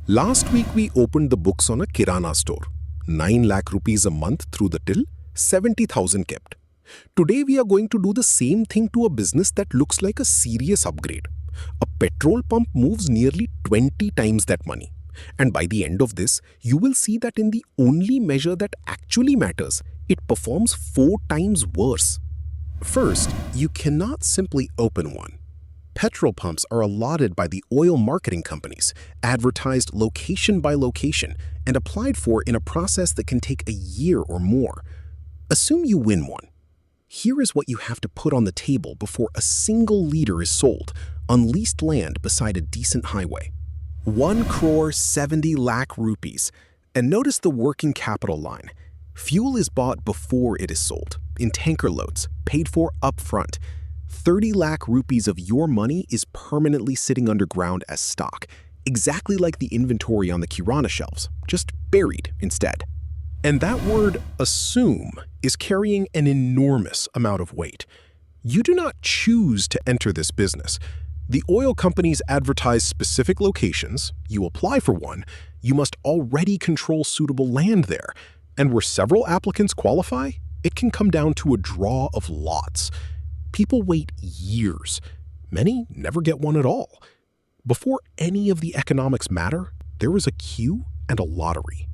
Last week we opened the books on a kirana store. 9 lakh rupees a month through the till, 70,000 kept. Today we are going to do the same thing to a business that looks like a serious upgrade. A petrol pump moves nearly 20 times that money. And by the end of this, you will see that in the only measure that actually matters, it performs 4 times worse. First, you cannot simply open one. Petrol pumps are allotted by the oil marketing companies, advertised location by location, and applied for in a process that can take a year or more. Assume you win one. Here is what you have to put on the table before a single liter is sold on leased land beside a decent highway. 1 crore 70 lakh rupees. And notice the working capital line. Fuel is bought before it is sold, in tanker loads, paid for upfront. 30 lakh rupees of your money is permanently sitting underground as stock, exactly like the inventory on the kirana shelves, just buried instead. And that word assume is carrying an enormous amount of weight. You do not choose to enter this business. The oil companies advertise specific locations, you apply for one, you must already control suitable land there, and where several applicants qualify, it can come down to a draw of lots. People wait years. Many never get one at all. Before any of the economics matter, there is a queue and a lottery.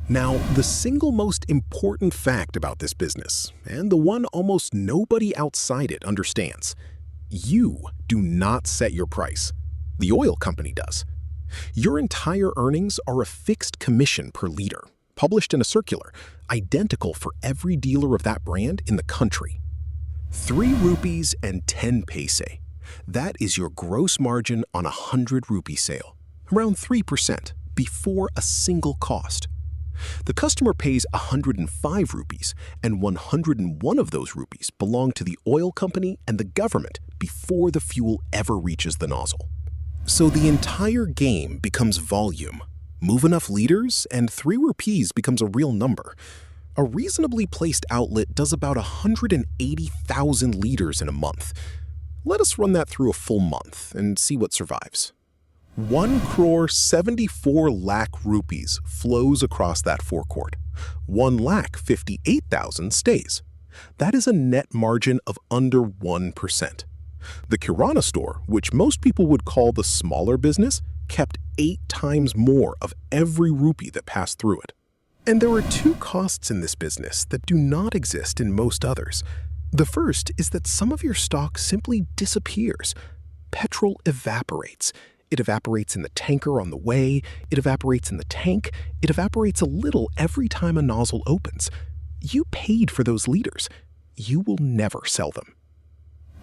Now, the single most important fact about this business, and the one almost nobody outside it understands, you do not set your price. The oil company does. Your entire earnings are a fixed commission per liter, published in a circular, identical for every dealer of that brand in the country. 3 rupees and 10 paise. That is your gross margin on a 100 rupee sale, around 3%, before a single cost. The customer pays 105 rupees, and 101 of those rupees belong to the oil company and the government before the fuel ever reaches the nozzle. So the entire game becomes volume. Move enough liters, and 3 rupees becomes a real number. A reasonably placed outlet does about 180,000 liters in a month. Let us run that through a full month and see what survives. 1 crore 74 lakh rupees flows across that forecourt. 1 lakh 58,000 stays. That is a net margin of under 1%. The kirana store, which most people would call the smaller business, kept 8 times more of every rupee that passed through it. And there are 2 costs in this business that do not exist in most others. The first is that some of your stock simply disappears. Petrol evaporates. It evaporates in the tanker on the way, it evaporates in the tank, it evaporates a little every time a nozzle opens. You paid for those liters. You will never sell them.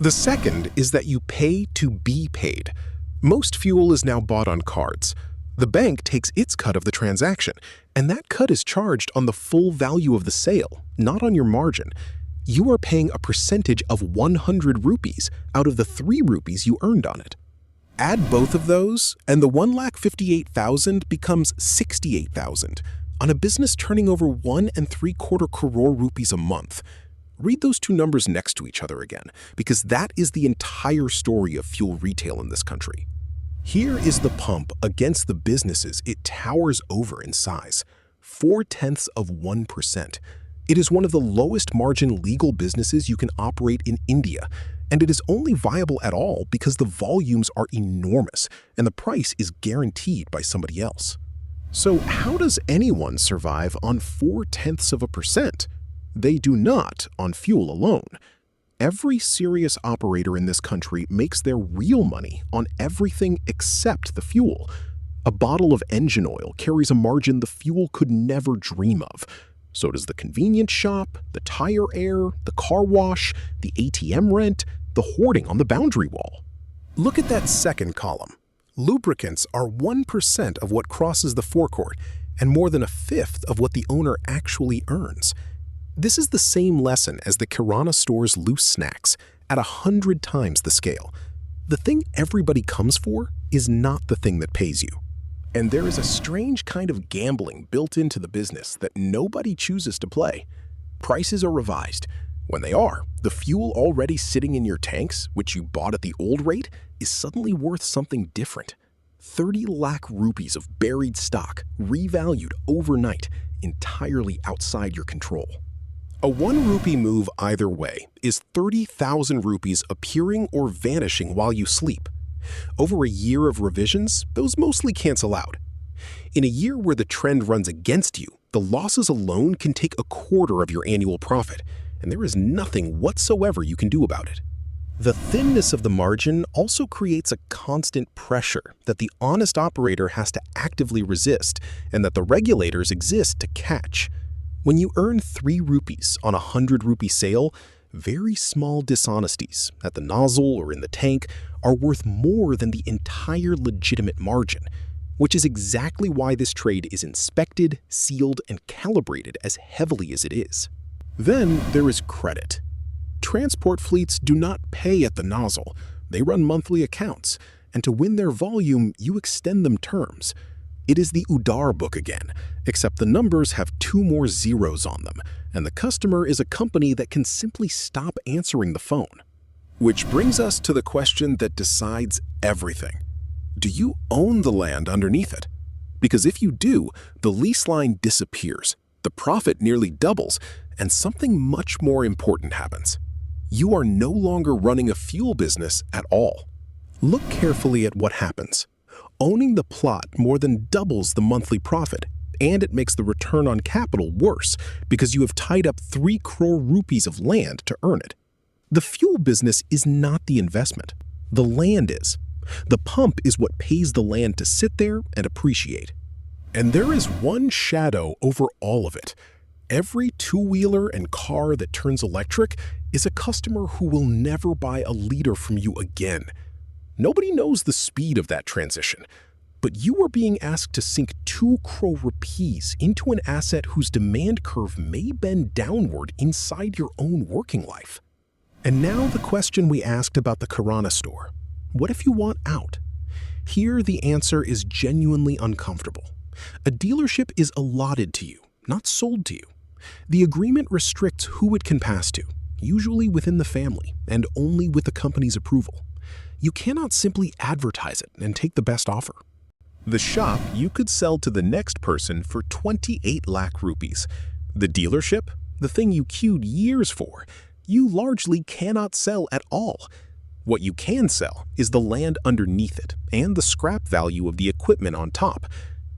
The second is that you pay to be paid. Most fuel is now bought on cards. The bank takes its cut of the transaction, and that cut is charged on the full value of the sale, not on your margin. You are paying a percentage of 100 rupees out of the 3 rupees you earned on it. Add both of those, and the 1,58,000 becomes 68,000 on a business turning over 1.75 crore rupees a month. Read those 2 numbers next to each other again, because that is the entire story of fuel retail in this country. Here is the pump against the businesses it towers over in size, 0.4%. It is one of the lowest margin legal businesses you can operate in India, and it is only viable at all because the volumes are enormous and the price is guaranteed by somebody else. So how does anyone survive on 0.4%? They do not on fuel alone. Every serious operator in this country makes their real money on everything except the fuel. A bottle of engine oil carries a margin the fuel could never dream of. So does the convenience shop, the tire air, the car wash, the ATM rent, the hoarding on the boundary wall. Look at that second column. Lubricants are 1% of what crosses the forecourt and more than 1/5 of what the owner actually earns. This is the same lesson as the kirana store's loose snacks, at 100 times the scale. The thing everybody comes for is not the thing that pays you. And there is a strange kind of gambling built into the business that nobody chooses to play. Prices are revised. When they are, the fuel already sitting in your tanks, which you bought at the old rate, is suddenly worth something different. 30 lakh rupees of buried stock, revalued overnight, entirely outside your control. A 1 rupee move either way is 30,000 rupees appearing or vanishing while you sleep. Over a year of revisions, those mostly cancel out. In a year where the trend runs against you, the losses alone can take a quarter of your annual profit, and there is nothing whatsoever you can do about it. The thinness of the margin also creates a constant pressure that the honest operator has to actively resist and that the regulators exist to catch. When you earn 3 rupees on a 100 rupee sale, very small dishonesties at the nozzle or in the tank are worth more than the entire legitimate margin, which is exactly why this trade is inspected, sealed, and calibrated as heavily as it is. Then there is credit. Transport fleets do not pay at the nozzle. They run monthly accounts, and to win their volume, you extend them terms. It is the Udar book again, except the numbers have 2 more zeros on them, and the customer is a company that can simply stop answering the phone. Which brings us to the question that decides everything. Do you own the land underneath it? Because if you do, the lease line disappears, the profit nearly doubles, and something much more important happens. You are no longer running a fuel business at all. Look carefully at what happens. Owning the plot more than doubles the monthly profit, and it makes the return on capital worse because you have tied up 3 crore rupees of land to earn it. The fuel business is not the investment. The land is. The pump is what pays the land to sit there and appreciate. And there is one shadow over all of it. Every two-wheeler and car that turns electric is a customer who will never buy a liter from you again. Nobody knows the speed of that transition, but you are being asked to sink 2 crore rupees into an asset whose demand curve may bend downward inside your own working life. And now the question we asked about the Kirana store. What if you want out? Here the answer is genuinely uncomfortable. A dealership is allotted to you, not sold to you. The agreement restricts who it can pass to, usually within the family, and only with the company's approval. You cannot simply advertise it and take the best offer. The shop you could sell to the next person for 28 lakh rupees. The dealership, the thing you queued years for, you largely cannot sell at all. What you can sell is the land underneath it and the scrap value of the equipment on top,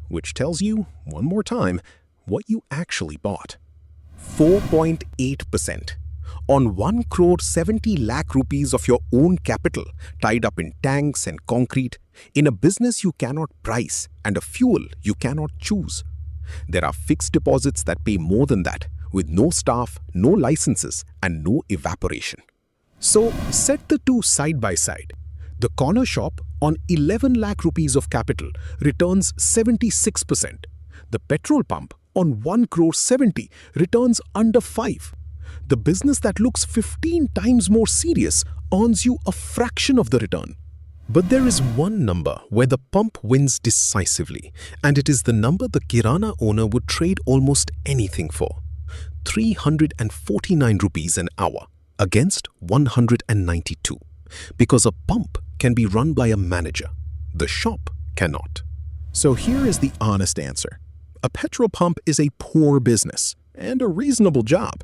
which tells you, one more time, what you actually bought. 4.8%. On 1 crore 70 lakh rupees of your own capital tied up in tanks and concrete, in a business you cannot price and a fuel you cannot choose. There are fixed deposits that pay more than that, with no staff, no licenses, and no evaporation. So set the two side by side. The corner shop on 11 lakh rupees of capital returns 76%. The petrol pump on 1 crore 70 returns under 5. The business that looks 15 times more serious earns you a fraction of the return. But there is one number where the pump wins decisively, and it is the number the Kirana owner would trade almost anything for. 349 rupees an hour against 192. Because a pump can be run by a manager, the shop cannot. So here is the honest answer. A petrol pump is a poor business and a reasonable job.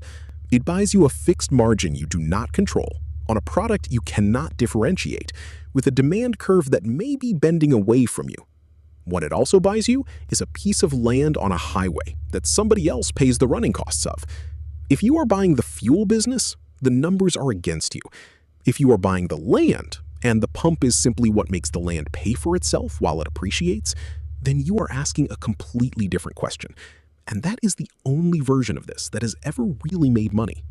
It buys you a fixed margin you do not control on a product you cannot differentiate with a demand curve that may be bending away from you. What it also buys you is a piece of land on a highway that somebody else pays the running costs of. If you are buying the fuel business, the numbers are against you. If you are buying the land, and the pump is simply what makes the land pay for itself while it appreciates, then you are asking a completely different question. And that is the only version of this that has ever really made money.